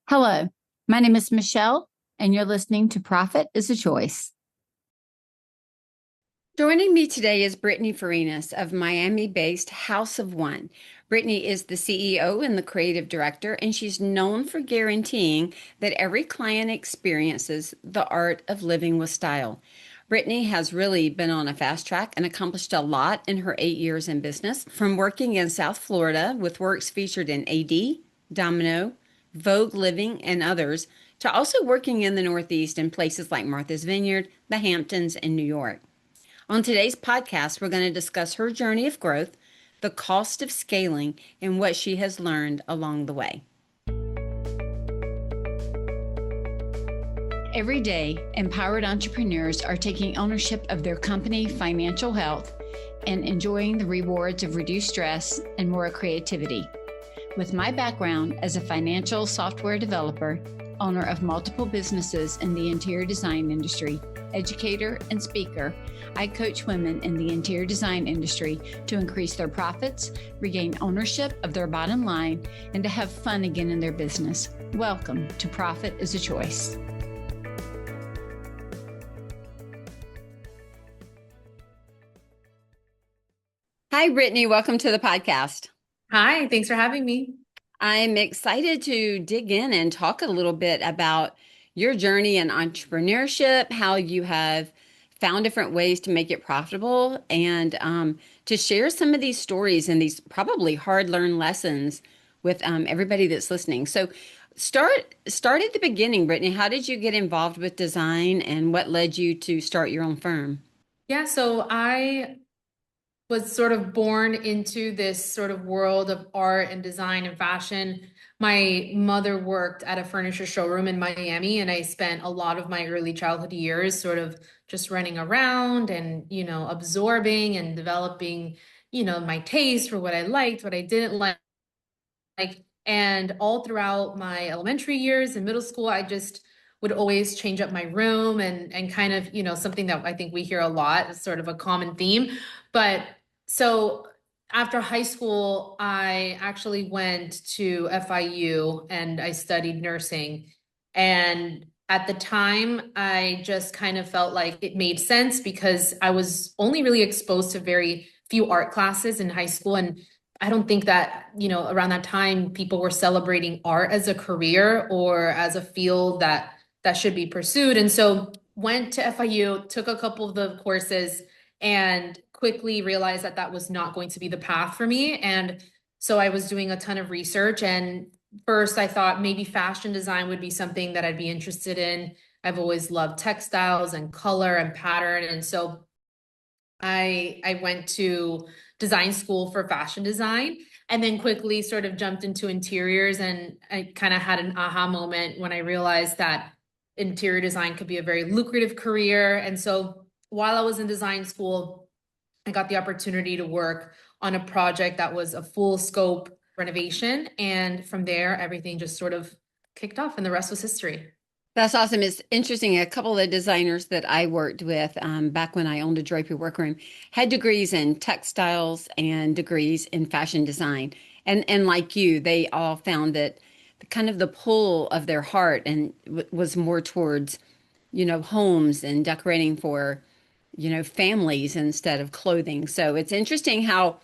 Hello, my name is Michelle, and you're listening to Profit is a Choice. Joining me today is Brittany Farinas of Miami-based House of One. Brittany is the CEO and the creative director, and she's known for guaranteeing that every client experiences the art of living with style. Brittany has really been on a fast track and accomplished a lot in her 8 years in business, from working in South Florida with works featured in AD, Domino, Vogue Living, and others, to also working in the Northeast in places like Martha's Vineyard, the Hamptons, and New York. On today's podcast, we're going to discuss her journey of growth, the cost of scaling, and what she has learned along the way. Every day, empowered entrepreneurs are taking ownership of their company financial health and enjoying the rewards of reduced stress and more creativity. With my background as a financial software developer, owner of multiple businesses in the interior design industry, educator, and speaker, I coach women in the interior design industry to increase their profits, regain ownership of their bottom line, and to have fun again in their business. Welcome to Profit is a Choice. Hi, Brittany. Welcome to the podcast. Hi, thanks for having me. I'm excited to dig in and talk a little bit about your journey in entrepreneurship, how you have found different ways to make it profitable, and to share some of these stories and these probably hard-learned lessons with everybody that's listening. So start at the beginning, Brittany. How did you get involved with design, and what led you to start your own firm? Yeah, so I was sort of born into this sort of world of art and design and fashion. My mother worked at a furniture showroom in Miami, and I spent a lot of my early childhood years sort of just running around and, absorbing and developing, my taste for what I liked, what I didn't like. And all throughout my elementary years and middle school, I just would always change up my room and kind of, something that I think we hear a lot is sort of a common theme. But so after high school, I actually went to FIU and I studied nursing. And at the time, I just kind of felt like it made sense because I was only really exposed to very few art classes in high school. And I don't think that, around that time, people were celebrating art as a career or as a field that should be pursued. And so went to FIU, took a couple of the courses, and quickly realized that that was not going to be the path for me. And so I was doing a ton of research. And first, I thought maybe fashion design would be something that I'd be interested in. I've always loved textiles and color and pattern. And so I went to design school for fashion design and then quickly sort of jumped into interiors. And I kind of had an aha moment when I realized that interior design could be a very lucrative career. And so while I was in design school, I got the opportunity to work on a project that was a full scope renovation. And from there, everything just sort of kicked off and the rest was history. That's awesome. It's interesting. A couple of the designers that I worked with back when I owned a drapery workroom had degrees in textiles and degrees in fashion design. And like you, they all found that kind of the pull of their heart and was more towards, homes and decorating for, families instead of clothing. So it's interesting how,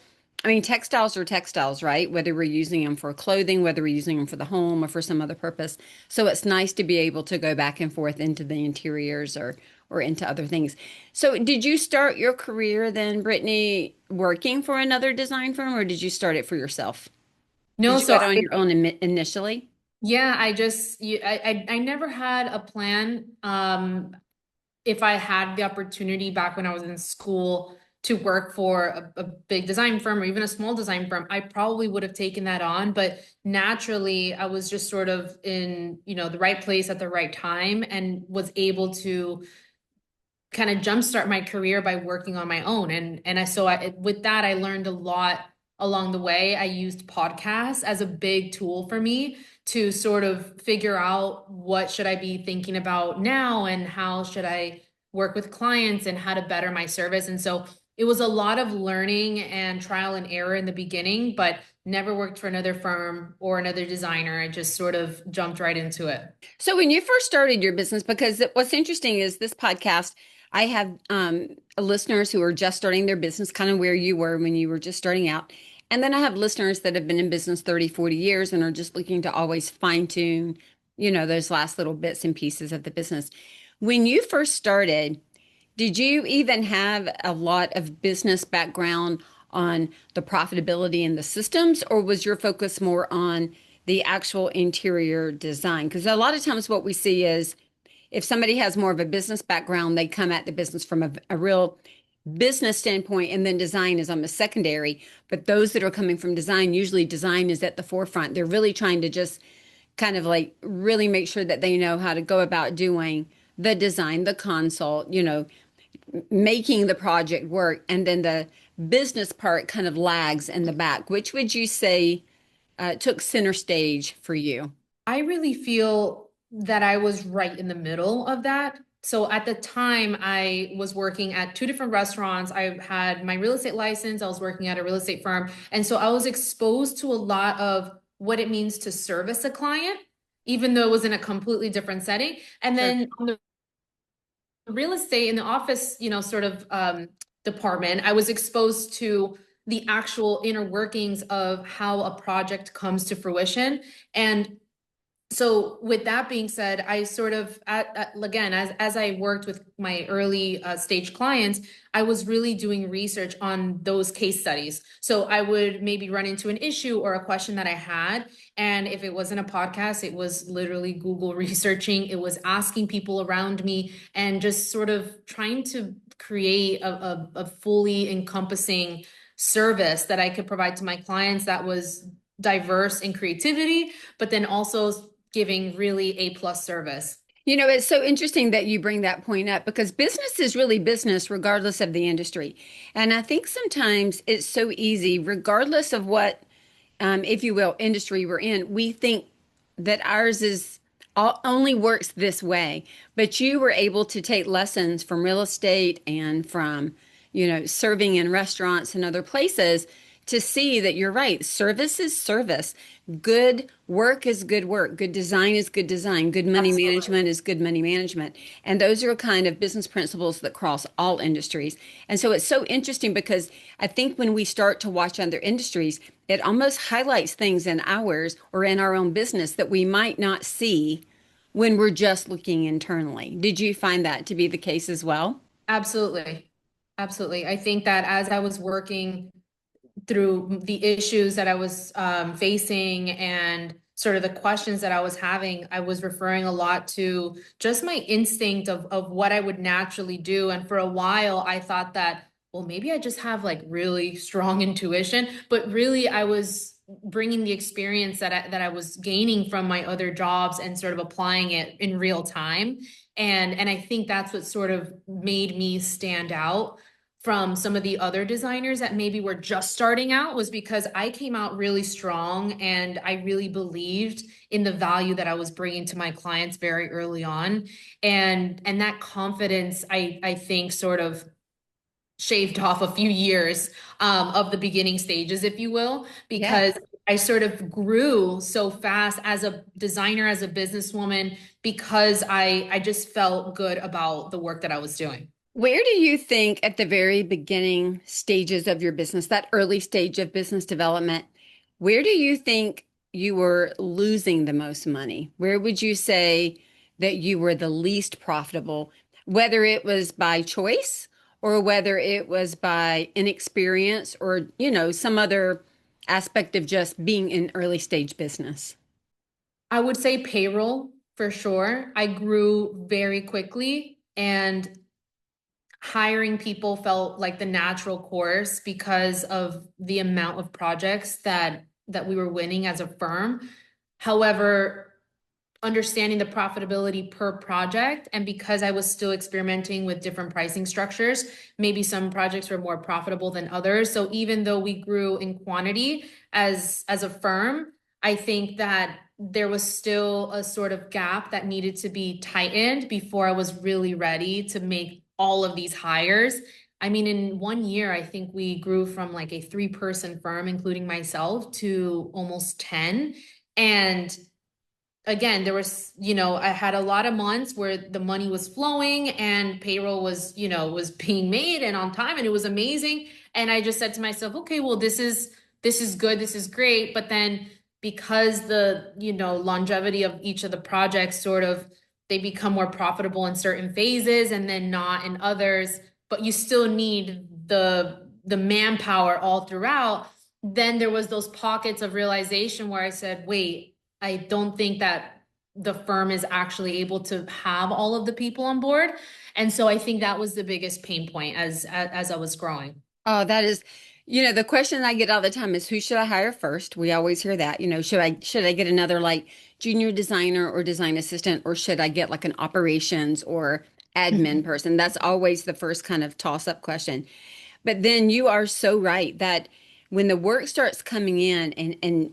I mean, textiles are textiles, right? Whether we're using them for clothing, whether we're using them for the home or for some other purpose. So it's nice to be able to go back and forth into the interiors or into other things. So did you start your career then, Brittany, working for another design firm, or did you start it for yourself? No, Did you so go on your own initially? yeah, I never had a plan. If I had the opportunity back when I was in school to work for a big design firm or even a small design firm, I probably would have taken that on. But naturally, I was just sort of in, the right place at the right time and was able to kind of jumpstart my career by working on my own. With that, I learned a lot along the way. I used podcasts as a big tool for me to sort of figure out what should I be thinking about now and how should I work with clients and how to better my service. And so it was a lot of learning and trial and error in the beginning, but never worked for another firm or another designer. I just sort of jumped right into it. So when you first started your business, because what's interesting is this podcast, I have listeners who are just starting their business, kind of where you were when you were just starting out. And then I have listeners that have been in business 30, 40 years and are just looking to always fine tune, those last little bits and pieces of the business. When you first started, did you even have a lot of business background on the profitability and the systems, or was your focus more on the actual interior design? Because a lot of times what we see is if somebody has more of a business background, they come at the business from a real business standpoint, and then design is almost secondary. But those that are coming from design, usually design is at the forefront. They're really trying to just kind of like really make sure that they know how to go about doing the design, the consult, making the project work, and then the business part kind of lags in the back. Which would you say took center stage for you? I really feel that I was right in the middle of that. So at the time, I was working at two different restaurants. I had my real estate license. I was working at a real estate firm. And so I was exposed to a lot of what it means to service a client, even though it was in a completely different setting. And Sure. then on the real estate in the office, sort of department, I was exposed to the actual inner workings of how a project comes to fruition. And so with that being said, I sort of, again, as I worked with my early stage clients, I was really doing research on those case studies. So I would maybe run into an issue or a question that I had. And if it wasn't a podcast, it was literally Google researching. It was asking people around me and just sort of trying to create a fully encompassing service that I could provide to my clients that was diverse in creativity, but then also giving really A+ service. It's so interesting that you bring that point up because business is really business regardless of the industry. And I think sometimes it's so easy, regardless of what, if you will, industry we're in, we think that ours is only works this way. But you were able to take lessons from real estate and from, serving in restaurants and other places to see that you're right. Service is service. Good work is good work. Good design is good design. Good money Absolutely. management is good money management. And those are kind of business principles that cross all industries. And so it's so interesting because I think when we start to watch other industries, it almost highlights things in ours or in our own business that we might not see when we're just looking internally. Did you find that to be the case as well? Absolutely. Absolutely. I think that as I was working through the issues that I was facing and sort of the questions that I was having, I was referring a lot to just my instinct of what I would naturally do. And for a while, I thought that, well, maybe I just have like really strong intuition, but really I was bringing the experience that I was gaining from my other jobs and sort of applying it in real time. And I think that's what sort of made me stand out from some of the other designers that maybe were just starting out, was because I came out really strong and I really believed in the value that I was bringing to my clients very early on. And that confidence, I think sort of shaved off a few years of the beginning stages, if you will, because Yes. I sort of grew so fast as a designer, as a businesswoman, because I just felt good about the work that I was doing. Where do you think at the very beginning stages of your business, that early stage of business development, where do you think you were losing the most money? Where would you say that you were the least profitable, whether it was by choice or whether it was by inexperience or, some other aspect of just being in early stage business? I would say payroll for sure. I grew very quickly and hiring people felt like the natural course because of the amount of projects that we were winning as a firm. However, understanding the profitability per project, and because I was still experimenting with different pricing structures, maybe some projects were more profitable than others. So even though we grew in quantity as a firm, I think that there was still a sort of gap that needed to be tightened before I was really ready to make all of these hires I mean, in 1 year, I think we grew from like a 3-person firm, including myself, to almost 10. And again, there was, I had a lot of months where the money was flowing and payroll was, was being made and on time, and it was amazing. And I just said to myself, okay, well, this is good, this is great. But then because the, longevity of each of the projects sort of they become more profitable in certain phases and then not in others, but you still need the manpower all throughout. Then there was those pockets of realization where I said, wait, I don't think that the firm is actually able to have all of the people on board. And so I think that was the biggest pain point as I was growing. Oh, that is, the question I get all the time is who should I hire first? We always hear that. Should I get another like junior designer or design assistant, or should I get like an operations or admin Mhm. person? That's always the first kind of toss-up question. But then you are so right that when the work starts coming in and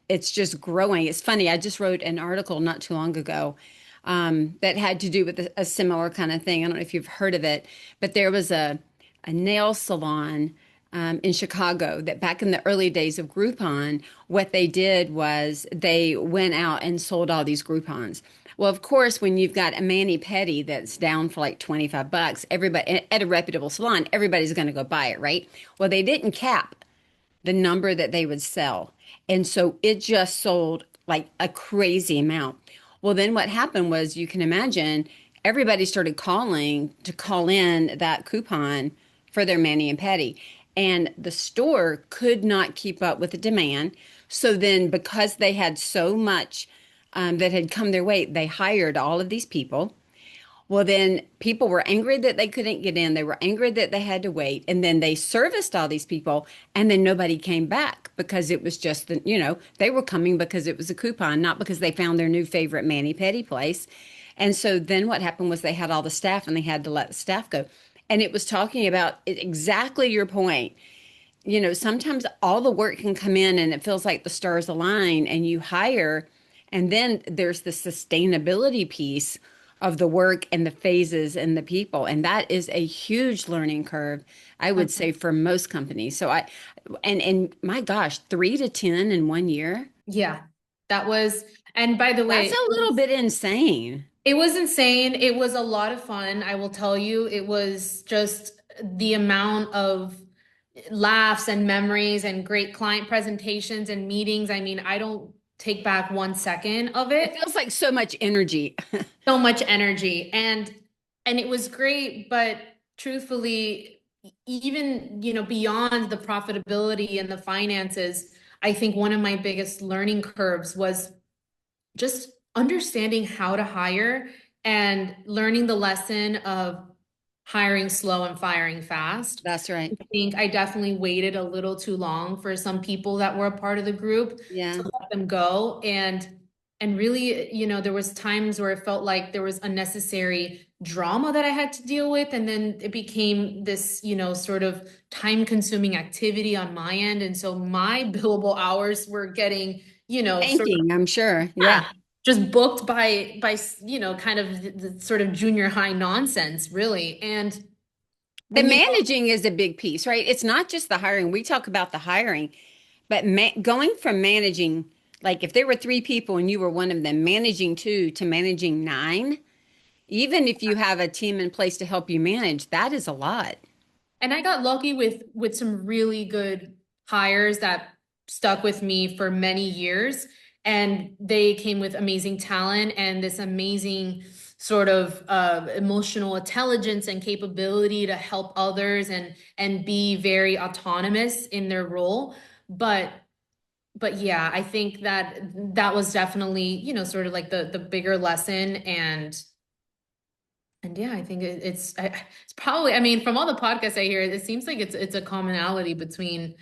it's just growing. It's funny. I just wrote an article not too long ago that had to do with a similar kind of thing. I don't know if you've heard of it, but there was a nail salon in Chicago that back in the early days of Groupon, what they did was they went out and sold all these Groupons. Well, of course, when you've got a mani-pedi that's down for like 25 bucks, everybody at a reputable salon, everybody's going to go buy it, right? Well, they didn't cap the number that they would sell. And so it just sold like a crazy amount. Well, then what happened was you can imagine everybody started calling to call in that coupon for their mani and pedi. And the store could not keep up with the demand. So then, because they had so much that had come their way, they hired all of these people. Well, then people were angry that they couldn't get in. They were angry that they had to wait. And then they serviced all these people, and then nobody came back because it was just they were coming because it was a coupon, not because they found their new favorite mani-pedi place. And so then what happened was they had all the staff and they had to let the staff go. And it was talking about exactly your point. Sometimes all the work can come in and it feels like the stars align and you hire, and then there's the sustainability piece of the work and the phases and the people. And that is a huge learning curve, I would say, for most companies. And my gosh, 3 to 10 in 1 year. Yeah, that was, and by the That's way, a little bit insane. it was insane. It was a lot of fun, I will tell you. It was just the amount of laughs and memories and great client presentations and meetings. I mean, I don't take back 1 second of It it. feels like so much energy. So much energy. And it was great, but truthfully, even, beyond the profitability and the finances, I think one of my biggest learning curves was just understanding how to hire and learning the lesson of hiring slow and firing fast. That's right. I think I definitely waited a little too long for some people that were a part of the group Yeah. to let them go. And really, there was times where it felt like there was unnecessary drama that I had to deal with. And then it became this, sort of time-consuming activity on my end. And so my billable hours were getting, sort of Thanking, I'm sure. yeah, Yeah. just booked by kind of the sort of junior high nonsense, really. The And managing is a big piece, right? It's not just the hiring. We talk about the hiring, but going from managing, like if there were 3 people and you were one of them, managing two to managing nine, even if you have a team in place to help you manage, that is a lot. I got lucky with some really good hires that stuck with me for many years, and they came with amazing talent and this amazing sort of emotional intelligence and capability to help others and be very autonomous in their role. But yeah, I think that that was definitely, sort of like the bigger lesson. And yeah, I think it's probably, I mean, from all the podcasts I hear, it seems like it's a commonality between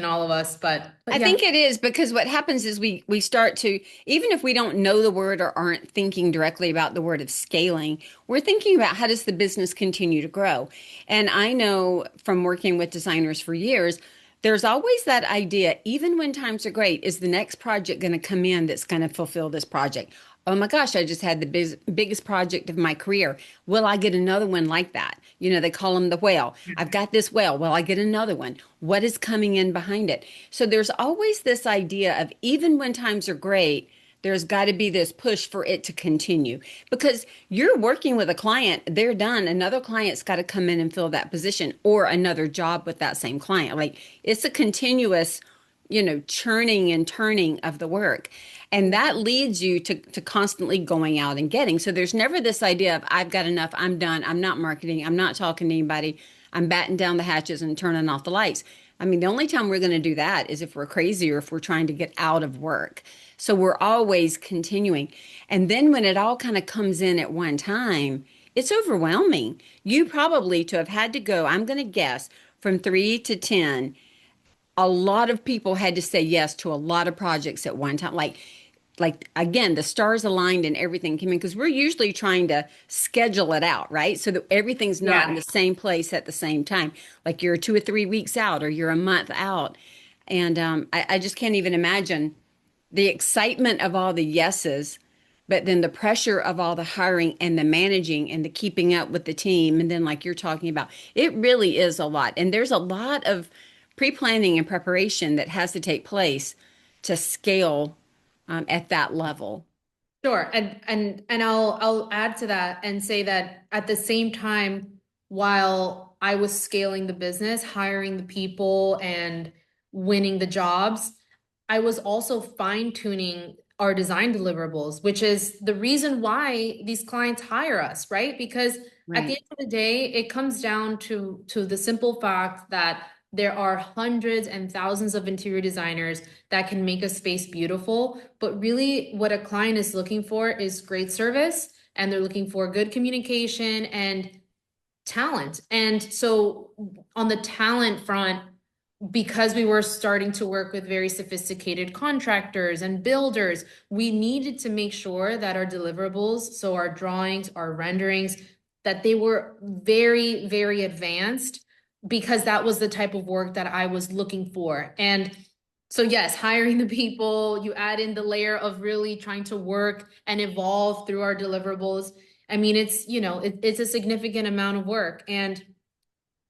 all of us. But I yeah. think it is because what happens is we start to, even if we don't know the word or aren't thinking directly about the word of scaling, we're thinking about how does the business continue to grow. And I know from working with designers for years, There's always that idea, even when times are great, is the next project going to come in that's going to fulfill this project? Oh my gosh, I just had the biggest project of my career. Will I get another one like that? You know, they call them the whale. I've got this whale. Will I get another one? What is coming in behind it? So there's always this idea of even when times are great, there's got to be this push for it to continue because you're working with a client, they're done. Another client's got to come in and fill that position or another job with that same client. Like it's a continuous, churning and turning of the work. And that leads you to constantly going out and getting. So there's never this idea of I've got enough, I'm done, I'm not marketing, I'm not talking to anybody, I'm batting down the hatches and turning off the lights. I mean, the only time we're going to do that is if we're crazy or if we're trying to get out of work. So we're always continuing. And then when it all kind of comes in at one time, it's overwhelming. You probably to have had to go, I'm going to guess, from 3 to 10, a lot of people had to say yes to a lot of projects at one time. Like again, the stars aligned and everything came in because we're usually trying to schedule it out, right? So that everything's not in Yeah. the same place at the same time. Like you're 2 or 3 weeks out or you're a month out. And I just can't even imagine the excitement of all the yeses, but then the pressure of all the hiring and the managing and the keeping up with the team. And then, like you're talking about, it really is a lot. And there's a lot of pre planning and preparation that has to take place to scale at that level. Sure. And I'll add to that and say that at the same time, while I was scaling the business, hiring the people and winning the jobs, I was also fine-tuning our design deliverables, which is the reason why these clients hire us, right? Because at the Right. end of the day, it comes down to the simple fact that there are hundreds and thousands of interior designers that can make a space beautiful. But really, what a client is looking for is great service, and they're looking for good communication and talent. And so, on the talent front, because we were starting to work with very sophisticated contractors and builders, we needed to make sure that our deliverables, so our drawings, our renderings, that they were very, very advanced because that was the type of work that I was looking for. And so, yes, hiring the people, you add in the layer of really trying to work and evolve through our deliverables. I mean, it's a significant amount of work. And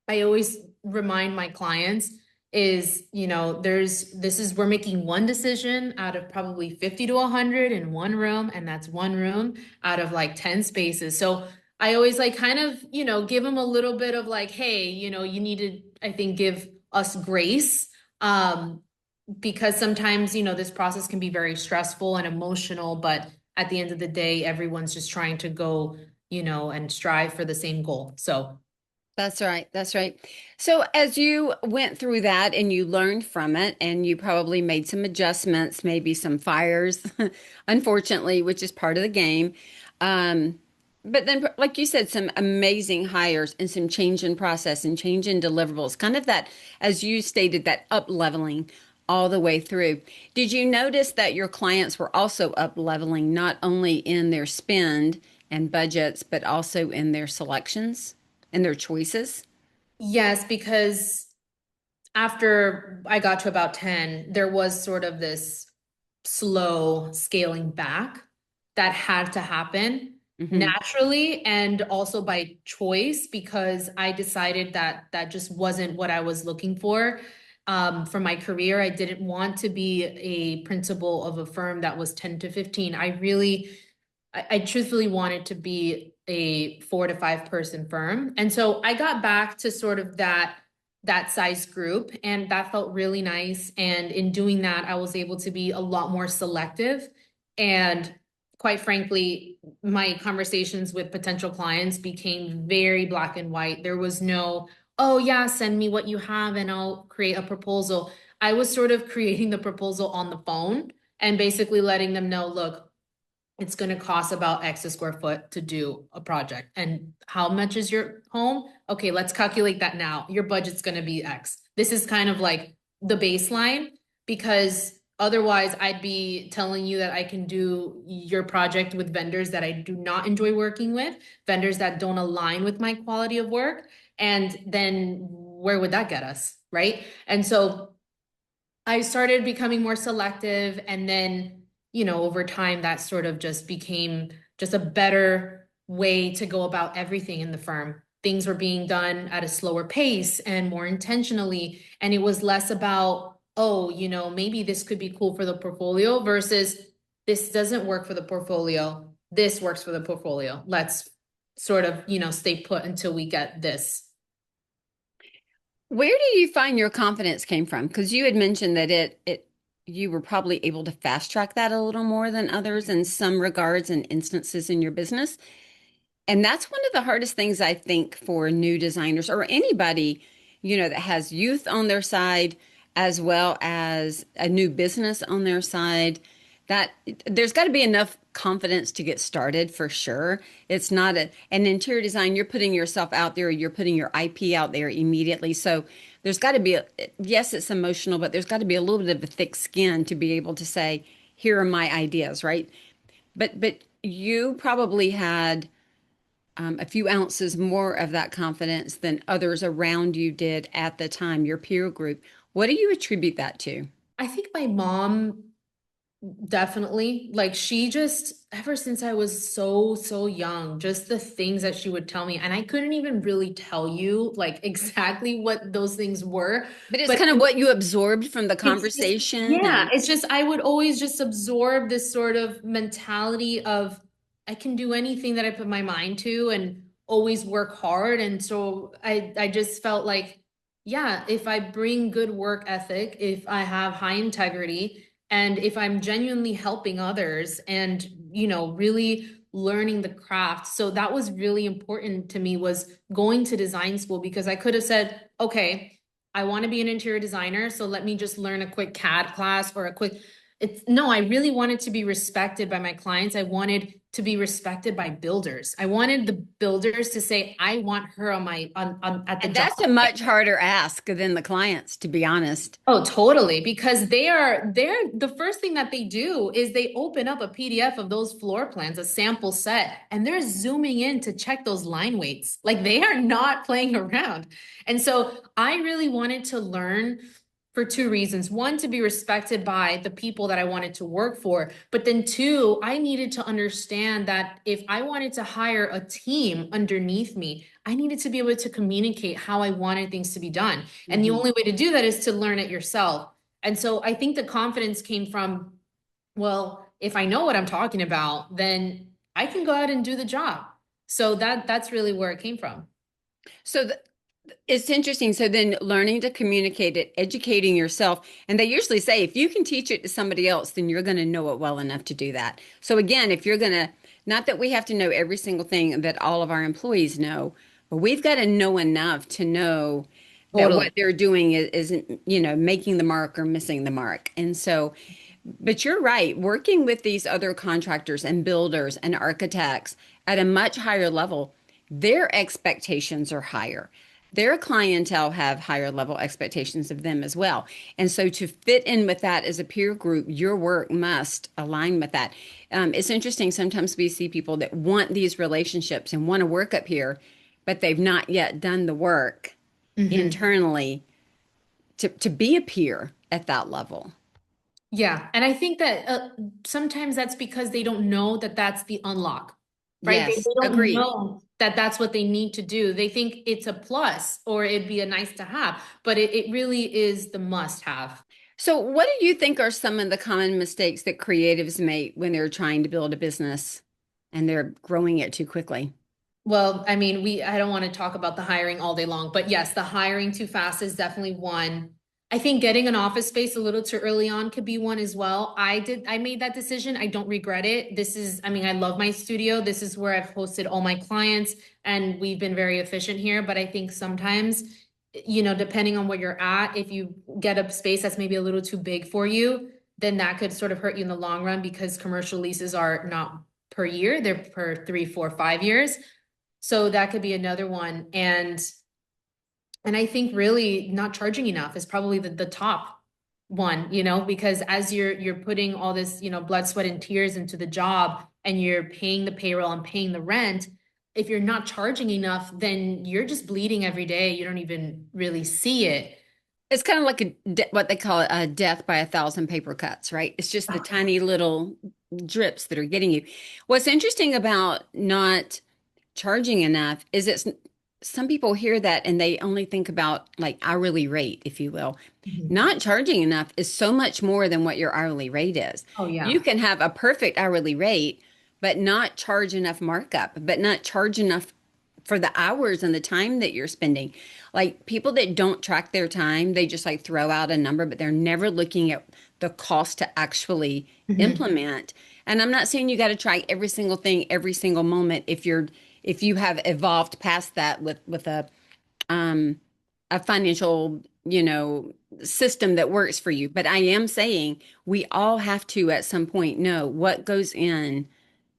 I always remind my clients is, we're making one decision out of probably 50 to 100 in one room, and that's one room out of like 10 spaces. So I always like kind of, give them a little bit of like, hey, you need to, I think, give us grace. Because sometimes, this process can be very stressful and emotional, but at the end of the day, everyone's just trying to go, and strive for the same goal. So That's right. That's right. So, as you went through that and you learned from it, and you probably made some adjustments, maybe some fires, unfortunately, which is part of the game. Um, but then, like you said, some amazing hires and some change in process and change in deliverables, kind of that, as you stated, that up leveling all the way through. Did you notice that your clients were also up leveling, not only in their spend and budgets, but also in their selections? And their choices. yes, because after I got to about 10, there was sort of this slow scaling back that had to happen Hmm. naturally and also by choice because I decided that that just wasn't what I was looking for my career. I didn't want to be a principal of a firm that was 10 to 15. I truthfully wanted to be a 4 to 5 person firm. And so I got back to sort of that size group, and that felt really nice. And in doing that, I was able to be a lot more selective. And quite frankly, my conversations with potential clients became very black and white. There was no, oh yeah, send me what you have and I'll create a proposal. I was sort of creating the proposal on the phone and basically letting them know, look, it's going to cost about X a square foot to do a project. And how much is your home? Okay, let's calculate that now. Your budget's going to be X. This is kind of like the baseline because otherwise I'd be telling you that I can do your project with vendors that I do not enjoy working with, vendors that don't align with my quality of work. And then where would that get us? right? And so I started becoming more selective, and then, over time that sort of just became just a better way to go about everything in the firm. Things were being done at a slower pace and more intentionally, and it was less about, oh, maybe this could be cool for the portfolio versus this doesn't work for the portfolio. This works for the portfolio. Let's sort of, stay put until we get this. Where do you find your confidence came from? Because you had mentioned that you were probably able to fast track that a little more than others in some regards and instances in your business. And that's one of the hardest things I think for new designers or anybody, that has youth on their side as well as a new business on their side, that there's got to be enough confidence to get started for sure. It's not an interior design, you're putting yourself out there, you're putting your IP out there immediately. So there's got to be yes, it's emotional, but there's got to be a little bit of a thick skin to be able to say, here are my ideas, right? But you probably had a few ounces more of that confidence than others around you did at the time, your peer group. What do you attribute that to? I think my mom definitely, like, she just, ever since I was so young, just the things that she would tell me, and I couldn't even really tell you like exactly what those things were, But it's but kind of what you absorbed from the it's just, conversation yeah, and it's just, I would always just absorb this sort of mentality of I can do anything that I put my mind to and always work hard. And so I just felt like, yeah, if I bring good work ethic, if I have high integrity, and if I'm genuinely helping others and, really learning the craft. So that was really important to me, was going to design school, because I could have said, okay, I want to be an interior designer, so let me just learn a quick CAD class or a quick. It's no, I really wanted to be respected by my clients. I wanted to be respected by builders. I wanted the builders to say, I want her on at the and job. that's a much harder ask than the clients, to be honest. Oh, totally. Because they're the first thing that they do is they open up a PDF of those floor plans, a sample set, and they're zooming in to check those line weights. Like, they are not playing around. And so I really wanted to learn for two reasons. One, to be respected by the people that I wanted to work for. But then two, I needed to understand that if I wanted to hire a team underneath me, I needed to be able to communicate how I wanted things to be done. And the Mhm. only way to do that is to learn it yourself. And so I think the confidence came from, well, if I know what I'm talking about, then I can go out and do the job. So that's really where it came from. So it's interesting. So then learning to communicate it, educating yourself, and they usually say if you can teach it to somebody else, then you're going to know it well enough to do that. So again, if you're going to, not that we have to know every single thing that all of our employees know, but we've got to know enough to know that Totally. what they're doing isn't, making the mark or missing the mark. And so, but you're right, working with these other contractors and builders and architects at a much higher level, their expectations are higher. Their clientele have higher level expectations of them as well. And so to fit in with that as a peer group, your work must align with that. It's interesting. Sometimes we see people that want these relationships and want to work up here, but they've not yet done the work Mhm. internally to be a peer at that level. Yeah, and I think that sometimes that's because they don't know that that's the unlock, right? They Yes, don't agreed. know that that's what they need to do. They think it's a plus or it'd be a nice to have, but it really is the must have. So, what do you think are some of the common mistakes that creatives make when they're trying to build a business and they're growing it too quickly? Well, I mean, I don't want to talk about the hiring all day long, but yes, the hiring too fast is definitely one. I think getting an office space a little too early on could be one as well. I made that decision. I don't regret it. I mean, I love my studio. This is where I've hosted all my clients, and we've been very efficient here. But I think sometimes, depending on where you're at, if you get a space that's maybe a little too big for you, then that could sort of hurt you in the long run, because commercial leases are not per year, they're per 3, 4, 5 years. So that could be another one. And I think really not charging enough is probably the top one, because as you're putting all this, blood, sweat, and tears into the job, and you're paying the payroll and paying the rent, if you're not charging enough, then you're just bleeding every day. You don't even really see it. It's kind of like what they call a death by a thousand paper cuts, right? It's just the tiny little drips that are getting you. What's interesting about not charging enough is it's some people hear that and they only think about like hourly rate, if you will. Mhm. Not charging enough is so much more than what your hourly rate is. Oh You yeah. can have a perfect hourly rate, but not charge enough markup, but not charge enough for the hours and the time that you're spending. Like people that don't track their time, they just like throw out a number, but they're never looking at the cost to actually Mhm. implement. And I'm not saying you got to try every single thing every single moment if you have evolved past that um a financial, system that works for you. But I am saying we all have to at some point know what goes in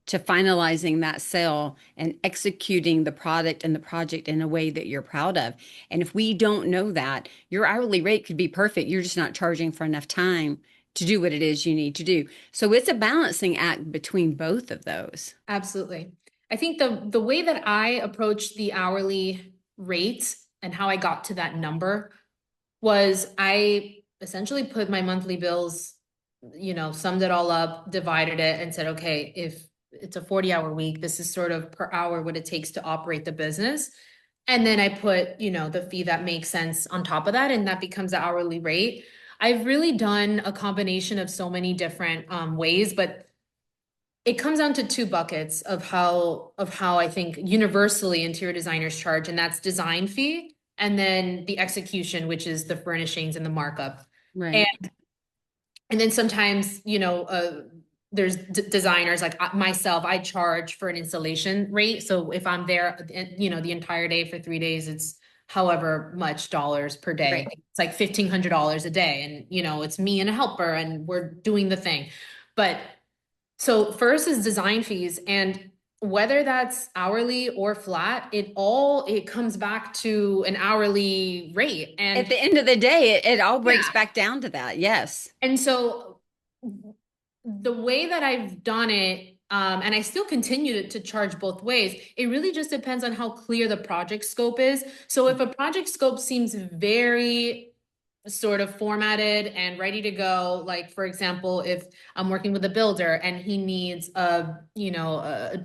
to finalizing that sale and executing the product and the project in a way that you're proud of. And if we don't know that, your hourly rate could be perfect. You're just not charging for enough time to do what it is you need to do. So it's a balancing act between both of those. Absolutely. I think the way that I approached the hourly rate and how I got to that number was I essentially put my monthly bills, summed it all up, divided it, and said, okay, if it's a 40-hour week, this is sort of per hour what it takes to operate the business. And then I put, the fee that makes sense on top of that, and that becomes the hourly rate. I've really done a combination of so many different ways, but it comes down to two buckets of how I think universally interior designers charge, and that's design fee and then the execution, which is the furnishings and the markup. And Right. and then sometimes, there's designers like myself, I charge for an installation rate. So if I'm there, the entire day for 3 days, it's however much dollars per day. Right. It's like $1,500 a day. And, it's me and a helper and we're doing the thing. But so first is design fees, and whether that's hourly or flat, it comes back to an hourly rate. At And the end of the day, it all breaks yeah. back down to that. Yes. And so the way that I've done it, and I still continue to charge both ways, it really just depends on how clear the project scope is. So if a project scope seems very sort of formatted and ready to go, like for example, if I'm working with a builder and he needs an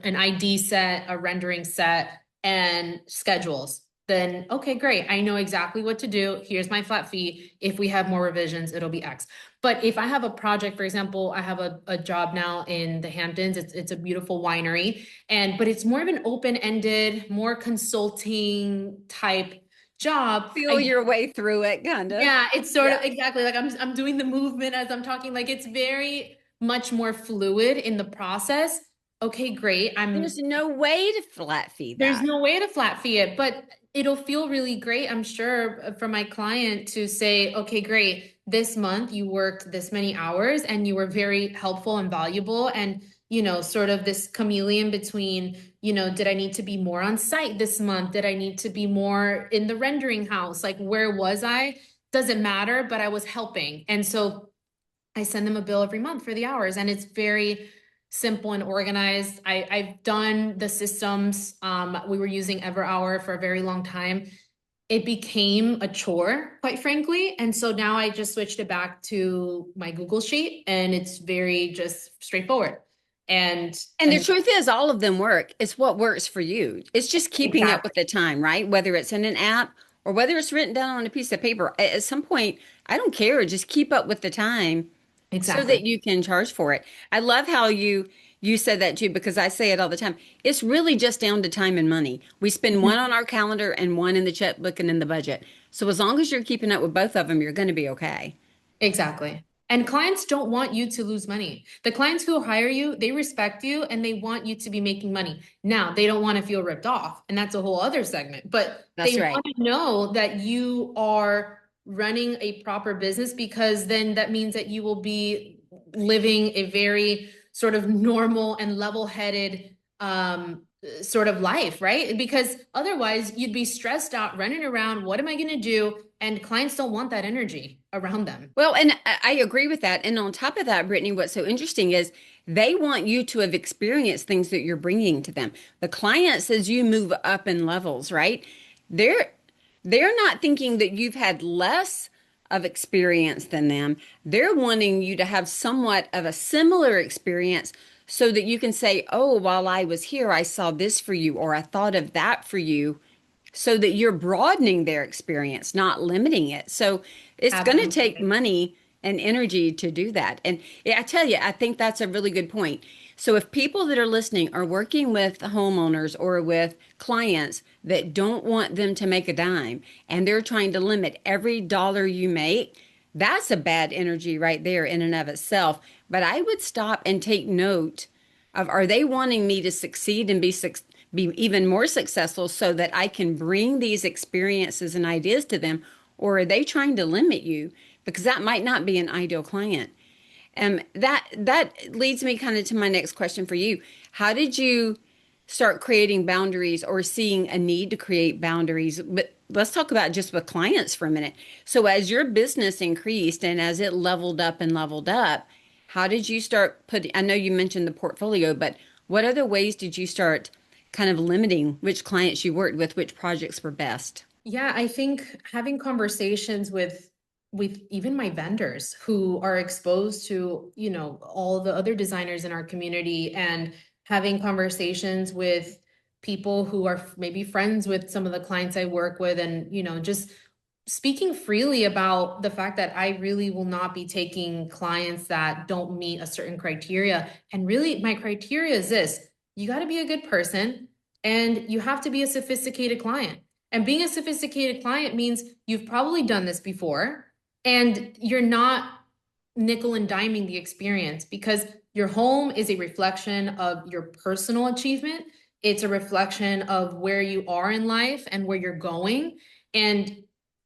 ID set, a rendering set, and schedules, then okay, great, I know exactly what to do. Here's my flat fee. If we have more revisions, it'll be X. But if I have a project, for example, I have a job now in the Hamptons. It's a beautiful winery, but it's more of an open-ended, more consulting type job. Feel your way through it, kind of. Yeah, it's sort Yeah. of exactly like I'm doing the movement as I'm talking. Like it's very much more fluid in the process. Okay, great. There's no way to flat fee There's that. no way to flat fee it, but it'll feel really great, I'm sure, for my client to say, okay, great. This month you worked this many hours and you were very helpful and valuable. And, sort of this chameleon between, did I need to be more on site this month? Did I need to be more in the rendering house? Like, where was I? Doesn't matter, but I was helping. And so I send them a bill every month for the hours, and it's very simple and organized. I've done the systems. We were using EverHour for a very long time. It became a chore, quite frankly. And so now I just switched it back to my Google Sheet, and it's very just straightforward. And And the truth is, all of them work. It's what works for you. It's just keeping up exactly, with the time, right? Whether it's in an app or whether it's written down on a piece of paper. At some point, I don't care. Just keep up with the time so exactly. that you can charge for it. I love how you said that too, because I say it all the time. It's really just down to time and money. We spend one on our calendar and one in the checkbook and in the budget. So as long as you're keeping up with both of them, you're going to be okay. Exactly. And clients don't want you to lose money. The clients who hire you, they respect you and they want you to be making money. Now, they don't want to feel ripped off, and that's a whole other segment, but That's they right. want to know that you are running a proper business, because then that means that you will be living a very sort of normal and level-headed sort of life, right? Because otherwise you'd be stressed out running around. What am I going to do? And clients don't want that energy around them. Well, and I agree with that. And on top of that, Brittany, what's so interesting is they want you to have experienced things that you're bringing to them. The client says you move up in levels, right? They're they're not thinking that you've had less of experience than them. They're wanting you to have somewhat of a similar experience so that you can say, oh, while I was here, I saw this for you, or I thought of that for you, so that you're broadening their experience, not limiting it. So it's going to take Absolutely. money and energy to do that. And yeah, I tell you, I think that's a really good point. So if people that are listening are working with homeowners or with clients that don't want them to make a dime and they're trying to limit every dollar you make, that's a bad energy right there in and of itself. But I would stop and take note of, are they wanting me to succeed and be even more successful so that I can bring these experiences and ideas to them, or are they trying to limit you? Because that might not be an ideal client. That leads me kind of to my next question for you. How did you start creating boundaries or seeing a need to create boundaries? But let's talk about just with clients for a minute. So as your business increased and as it leveled up and leveled up, how did you start putting, I know you mentioned the portfolio, but what other ways did you start kind of limiting which clients you worked with, which projects were best? Yeah, I think having conversations with even my vendors who are exposed to, all the other designers in our community, and having conversations with people who are maybe friends with some of the clients I work with, and just speaking freely about the fact that I really will not be taking clients that don't meet a certain criteria. And really, my criteria is this: you got to be a good person and you have to be a sophisticated client. And being a sophisticated client means you've probably done this before and you're not nickel and diming the experience, because your home is a reflection of your personal achievement. It's a reflection of where you are in life and where you're going. And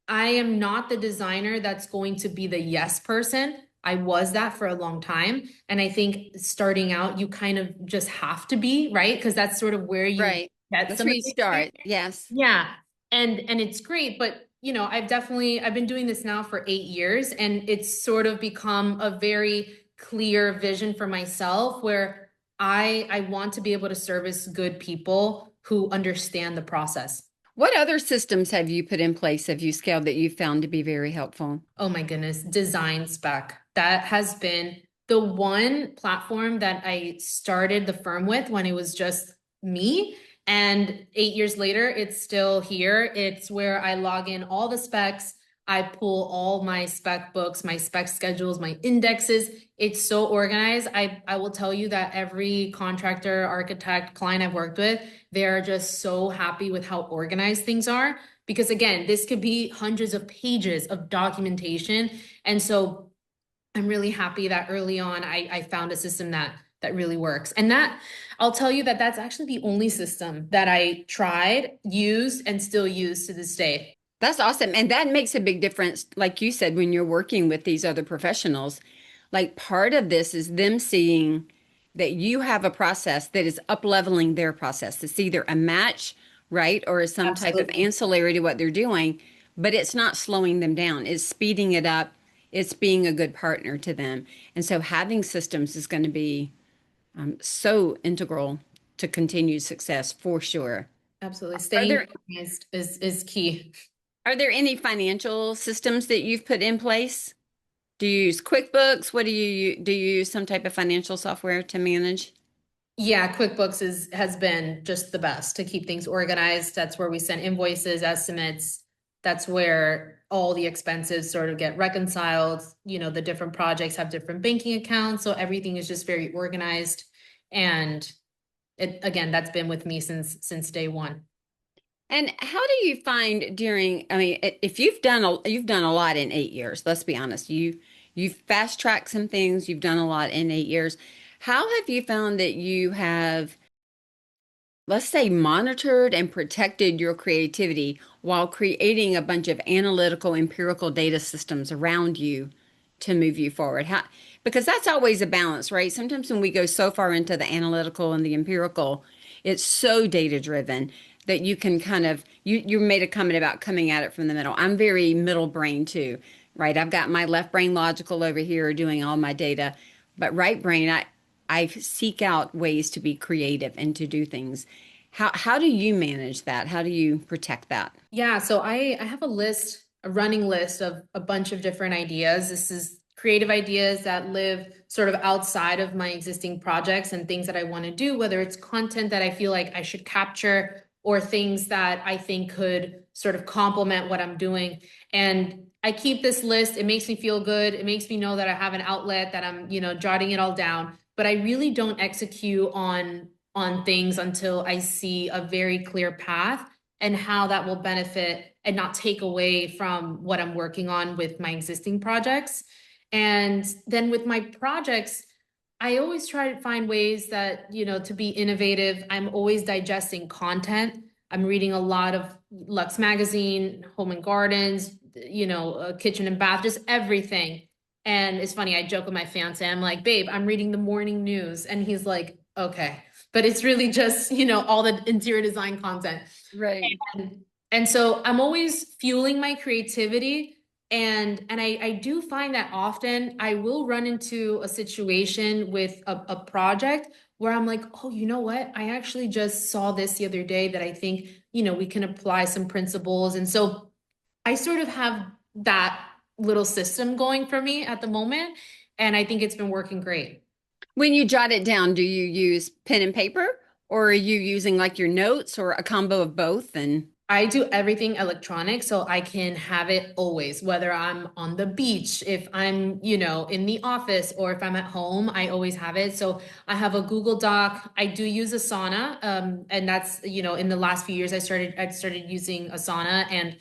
I am not the designer that's going to be the yes person. I was that for a long time. And I think starting out, you kind of just have to be, right? Because that's sort of where you Right. get That's some where of you the start. experience. Yes. Yeah. And it's great, but I've been doing this now for 8 years, and it's sort of become a very clear vision for myself where I want to be able to service good people who understand the process. What other systems have you put in place, have you scaled that you found to be very helpful? Oh my goodness, design spec. That has been the one platform that I started the firm with when it was just me. And 8 years later, it's still here. It's where I log in all the specs. I pull all my spec books, my spec schedules, my indexes. It's so organized. I will tell you that every contractor, architect, client I've worked with, they're just so happy with how organized things are, because again, this could be hundreds of pages of documentation. And so I'm really happy that early on I found a system that really works. And that, I'll tell you that that's actually the only system that I tried, used, and still use to this day. That's awesome. And that makes a big difference, like you said, when you're working with these other professionals. Like part of this is them seeing that you have a process that is up leveling their process. It's either a match, right, or some type of Absolutely. ancillary to what they're doing, but it's not slowing them down. It's speeding it up. It's being a good partner to them. And so having systems is going to be so integral to continued success for sure. Absolutely. Are Staying there organized is key. are there any financial systems that you've put in place? Do you use QuickBooks? What do you use some type of financial software to manage? Yeah, QuickBooks has been just the best to keep things organized. That's where we send invoices, estimates. That's where all the expenses sort of get reconciled. The different projects have different banking accounts, so everything is just very organized. And it, again, that's been with me since day one. And how do you find during, I mean, if you've done a lot in 8 years, let's be honest, you've fast tracked some things, you've done a lot in 8 years. How have you found that you have, let's say, monitored and protected your creativity while creating a bunch of analytical, empirical data systems around you to move you forward? Because that's always a balance, right? Sometimes when we go so far into the analytical and the empirical, it's so data driven that you can kind of, you made a comment about coming at it from the middle. I'm very middle brain too, right? I've got my left brain logical over here doing all my data, but right brain, I seek out ways to be creative and to do things. How do you manage that? How do you protect that? Yeah, so I have a list a running list of a bunch of different ideas. This is creative ideas that live sort of outside of my existing projects and things that I want to do, whether it's content that I feel like I should capture or things that I think could sort of complement what I'm doing. And I keep this list. It makes me feel good. It makes me know that I have an outlet, that I'm, jotting it all down. But I really don't execute on things until I see a very clear path and how that will benefit and not take away from what I'm working on with my existing projects. And then with my projects, I always try to find ways that, to be innovative. I'm always digesting content. I'm reading a lot of Lux Magazine, Home and Gardens, Kitchen and Bath, just everything. And it's funny, I joke with my fiance, I'm like, babe, I'm reading the morning news. And he's like, okay. But it's really just, all the interior design content. Right. And so I'm always fueling my creativity. And I do find that often I will run into a situation with a project where I'm like, oh, you know what? I actually just saw this the other day that I think, we can apply some principles. And so I sort of have that little system going for me at the moment. And I think it's been working great. When you jot it down, do you use pen and paper or are you using like your notes or a combo of both? And I do everything electronic so I can have it always, whether I'm on the beach, if I'm, in the office, or if I'm at home, I always have it. So I have a Google Doc. I do use Asana. And that's, in the last few years, I started using Asana, and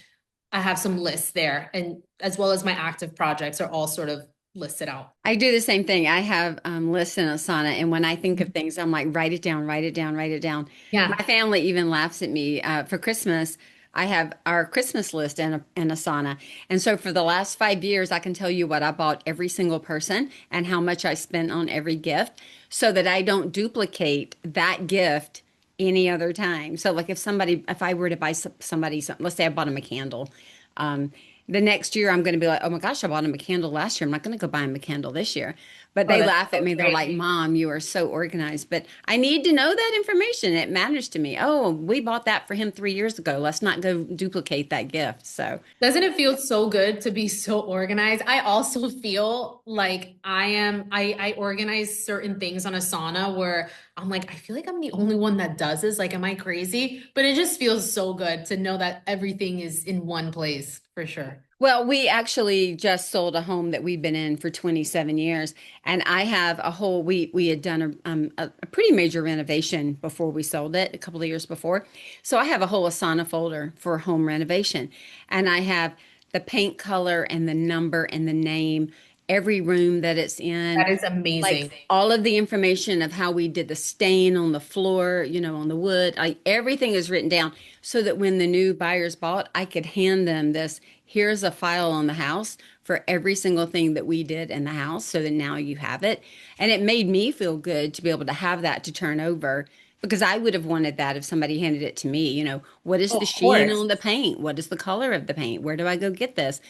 I have some lists there, and as well as my active projects are all sort of listed out. I do the same thing. I have lists in Asana, and when I think of things, I'm like, write it down, write it down, write it down. Yeah. My family even laughs at me. For Christmas, I have our Christmas list in Asana. And so for the last 5 years, I can tell you what I bought every single person and how much I spent on every gift so that I don't duplicate that gift any other time. So like if I were to buy somebody, let's say I bought them a candle, um, the next year I'm going to be like, oh my gosh, I bought him a candle last year. I'm not going to go buy him a candle this year. But Oh, they that's laugh at so me. They're like, great. Mom, you are so organized. But I need to know that information. It matters to me. Oh, we bought that for him 3 years ago. Let's not go duplicate that gift. So Doesn't it feel so good to be so organized? I also feel like I organize certain things on Asana where I'm like, I feel like I'm the only one that does this. Like, am I crazy? But it just feels so good to know that everything is in one place for sure. well, we actually just sold a home that we've been in for 27 years, and I have a whole. We had done a pretty major renovation before we sold it, a couple of years before. So I have a whole Asana folder for home renovation, and I have the paint color and the number and the name, every room that it's in, That is like amazing. all of the information of how we did the stain on the floor, on the wood. Everything is written down so that when the new buyers bought, I could hand them this. Here's a file on the house for every single thing that we did in the house so that now you have it. And it made me feel good to be able to have that to turn over because I would have wanted that if somebody handed it to me. What is Oh, the of sheen course. on the paint? What is the color of the paint? Where do I go get this?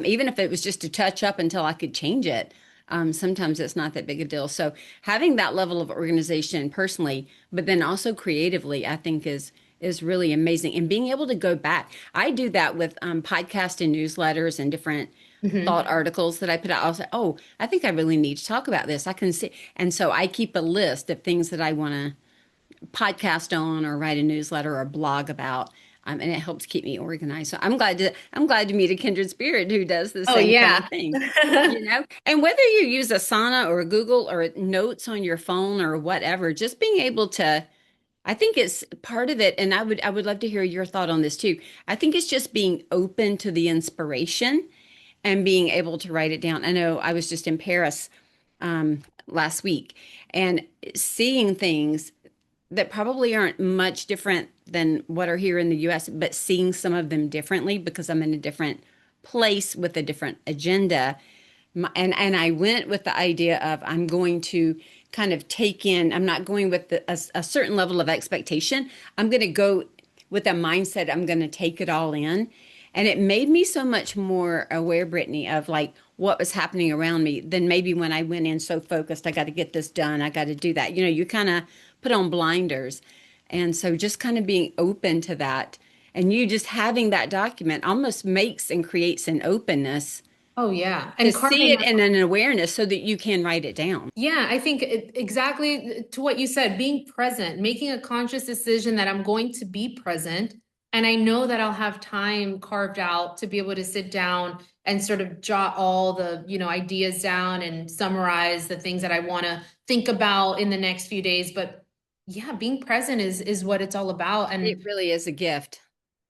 Even if it was just to touch up until I could change it. Sometimes it's not that big a deal. So having that level of organization personally, but then also creatively, I think is really amazing. And being able to go back, I do that with podcasts and newsletters and different thought Mhm. articles that I put out. I'll say, oh, I think I really need to talk about this. I can see, and so I keep a list of things that I want to podcast on or write a newsletter or blog about. And it helps keep me organized. So I'm glad to meet a kindred spirit who does the Oh, same kind yeah. of thing. And whether you use Asana or Google or notes on your phone or whatever, just being able to, I think it's part of it. And I would love to hear your thought on this too. I think it's just being open to the inspiration and being able to write it down. I know I was just in Paris last week and seeing things that probably aren't much different than what are here in the US, but seeing some of them differently because I'm in a different place with a different agenda. And I went with the idea of I'm going to kind of take in, I'm not going with a certain level of expectation. I'm going to go with a mindset, I'm going to take it all in. And it made me so much more aware, Brittany, of like what was happening around me than maybe when I went in so focused, I got to get this done, I got to do that. You kind of put on blinders. And so just kind of being open to that. And you just having that document almost makes and creates an openness Oh yeah. to And see carving it and an awareness so that you can write it down. Yeah, I think exactly to what you said, being present, making a conscious decision that I'm going to be present. And I know that I'll have time carved out to be able to sit down and sort of jot all the, ideas down and summarize the things that I want to think about in the next few days. But yeah, being present is what it's all about. It And really is a gift.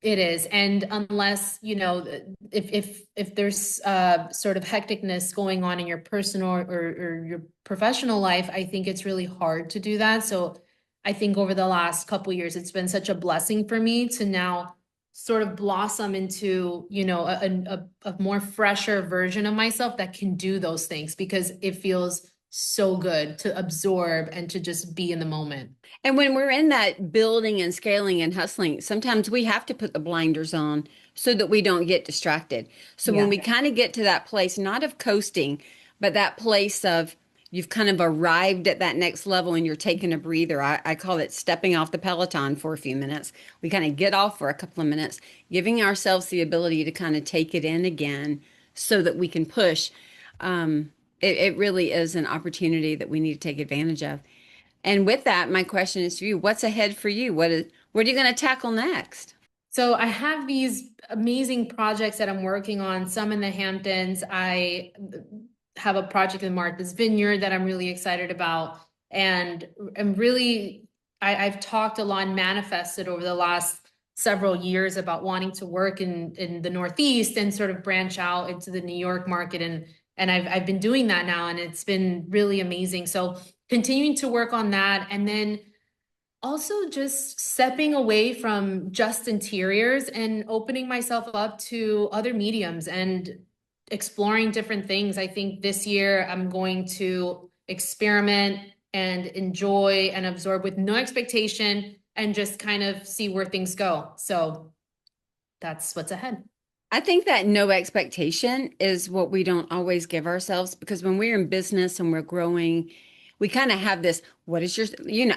it is. And unless, if there's sort of hecticness going on in your personal or your professional life, I think it's really hard to do that. So I think over the last couple years, it's been such a blessing for me to now sort of blossom into, a more fresher version of myself that can do those things because it feels so good to absorb and to just be in the moment. And when we're in that building and scaling and hustling, sometimes we have to put the blinders on so that we don't get distracted. So when Yeah. we kind of get to that place, not of coasting, but that place of you've kind of arrived at that next level and you're taking a breather. I call it stepping off the Peloton for a few minutes. We kind of get off for a couple of minutes, giving ourselves the ability to kind of take it in again so that we can push. It really is an opportunity that we need to take advantage of. And with that, my question is to you, what's ahead for you? What are you going to tackle next? So I have these amazing projects that I'm working on, some in the Hamptons. I have a project in Martha's Vineyard that I'm really excited about. And I'm really, I've talked a lot and manifested over the last several years about wanting to work in the Northeast and sort of branch out into the New York market. And I've been doing that now, and it's been really amazing. So continuing to work on that. And then also just stepping away from just interiors and opening myself up to other mediums and exploring different things. I think this year I'm going to experiment and enjoy and absorb with no expectation and just kind of see where things go. So that's what's ahead. I think that no expectation is what we don't always give ourselves because when we're in business and we're growing, we kind of have this, what is your,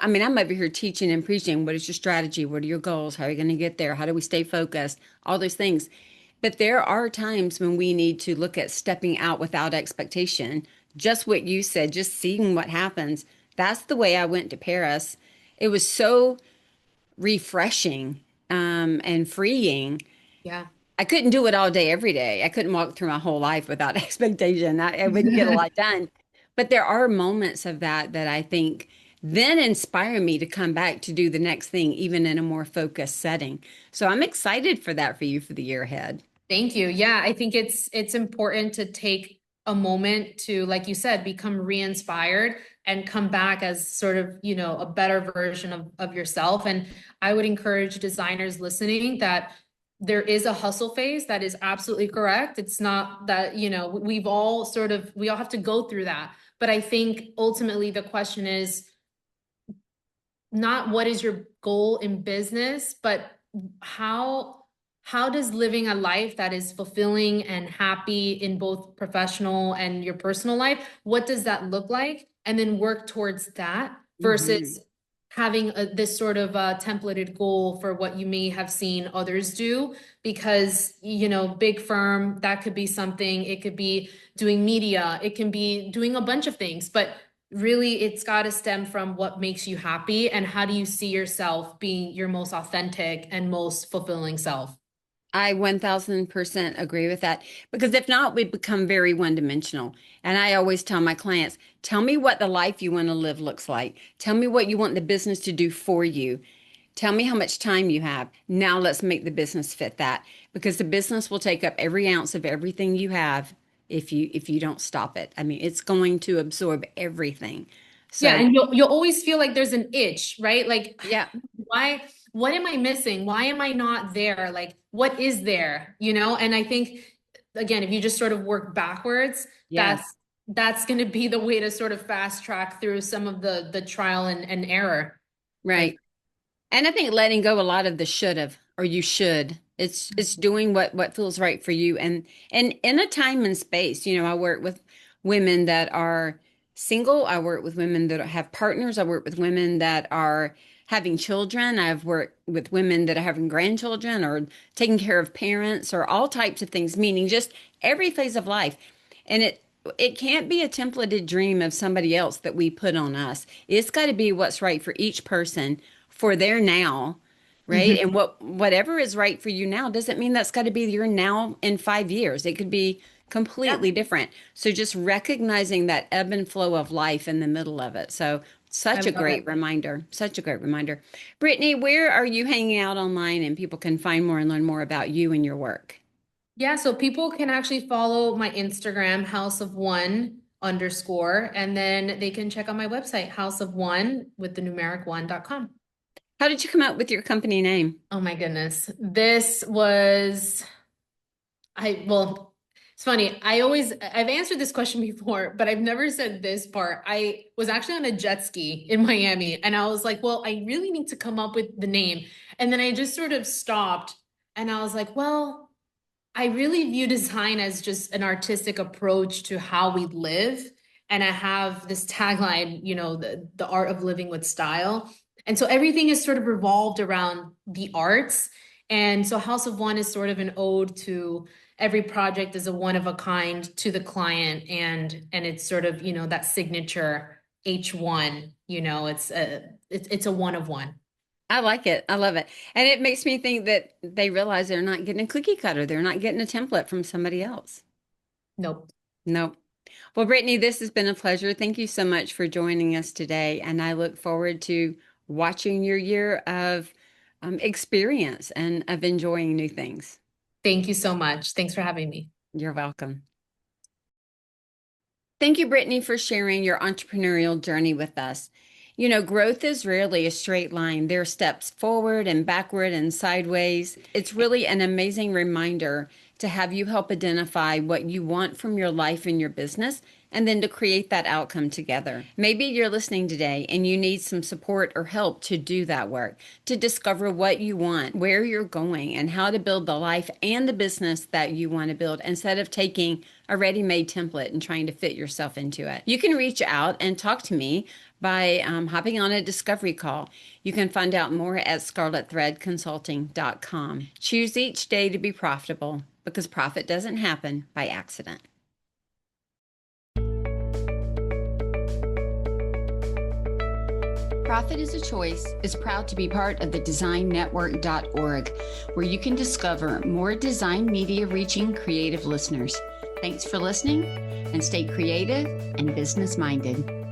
I mean, I'm over here teaching and preaching. What is your strategy? What are your goals? How are you going to get there? How do we stay focused? All those things. But there are times when we need to look at stepping out without expectation. Just what you said, just seeing what happens. That's the way I went to Paris. It was so refreshing and freeing. Yeah. I couldn't do it all day, every day. I couldn't walk through my whole life without expectation. I wouldn't get a lot done. But there are moments of that I think then inspire me to come back to do the next thing, even in a more focused setting. So I'm excited for that for you for the year ahead. Thank you. Yeah, I think it's important to take a moment to, like you said, become re-inspired and come back as sort of, a better version of yourself. And I would encourage designers listening that there is a hustle phase. That is absolutely correct. It's not that, we all have to go through that. But I think ultimately the question is not what is your goal in business, but how how does living a life that is fulfilling and happy in both professional and your personal life, what does that look like? And then work towards that Hmm. versus having this sort of templated goal for what you may have seen others do. Because, big firm, that could be something, it could be doing media, it can be doing a bunch of things, but really it's got to stem from what makes you happy and how do you see yourself being your most authentic and most fulfilling self. I 1000% agree with that because if not, we become very one-dimensional. And I always tell my clients, tell me what the life you want to live looks like. Tell me what you want the business to do for you. Tell me how much time you have. Now let's make the business fit that because the business will take up every ounce of everything you have if you don't stop it. I mean, it's going to absorb everything. Yeah, So, and you'll always feel like there's an itch, right? Like, yeah, why, what am I missing? Why am I not there? Like, what is there? And I think again, if you just sort of work backwards, yes, that's going to be the way to sort of fast track through some of the trial and error. Like, right. And I think letting go a lot of the should have or you should. It's doing what feels right for you and in a time and space. I work with women that are single. I work with women that have partners. I work with women that are having children. I've worked with women that are having grandchildren or taking care of parents or all types of things, meaning just every phase of life. And it can't be a templated dream of somebody else that we put on us. It's got to be what's right for each person for their now, right? Mhm. And whatever is right for you now doesn't mean that's got to be your now in 5 years. It could be Yeah, completely different. So just recognizing that ebb and flow of life in the middle of it. So I such a love it. great reminder. Such a great reminder. Brittany, where are you hanging out online and people can find more and learn more about you and your work? Yeah, so people can actually follow my Instagram, House of One underscore, and then they can check out my website, House of One with the numeric one.com. How did you come up with your company name? Oh my goodness. This was well, it's funny. I've answered this question before, but I've never said this part. I was actually on a jet ski in Miami and I was like, well, I really need to come up with the name. And then I just sort of stopped and I was like, well, I really view design as just an artistic approach to how we live. And I have this tagline, the art of living with style. And so everything is sort of revolved around the arts. And so House of One is sort of an ode to every project is a one of a kind to the client. And it's sort of, that signature H1, it's a one of one. I like it. I love it. And it makes me think that they realize they're not getting a cookie cutter. They're not getting a template from somebody else. Nope. No. Well, Brittany, this has been a pleasure. Thank you so much for joining us today. And I look forward to watching your year of experience and of enjoying new things. Thank you so much. Thanks for having me. You're welcome. Thank you, Brittany, for sharing your entrepreneurial journey with us. You know, growth is rarely a straight line. There are steps forward and backward and sideways. It's really an amazing reminder to have you help identify what you want from your life and your business, and then to create that outcome together. Maybe you're listening today and you need some support or help to do that work, to discover what you want, where you're going, and how to build the life and the business that you want to build instead of taking a ready-made template and trying to fit yourself into it. You can reach out and talk to me by hopping on a discovery call. You can find out more at scarletthreadconsulting.com. Choose each day to be profitable because profit doesn't happen by accident. Profit is a Choice is proud to be part of the designnetwork.org, where you can discover more design media reaching creative listeners. Thanks for listening and stay creative and business minded.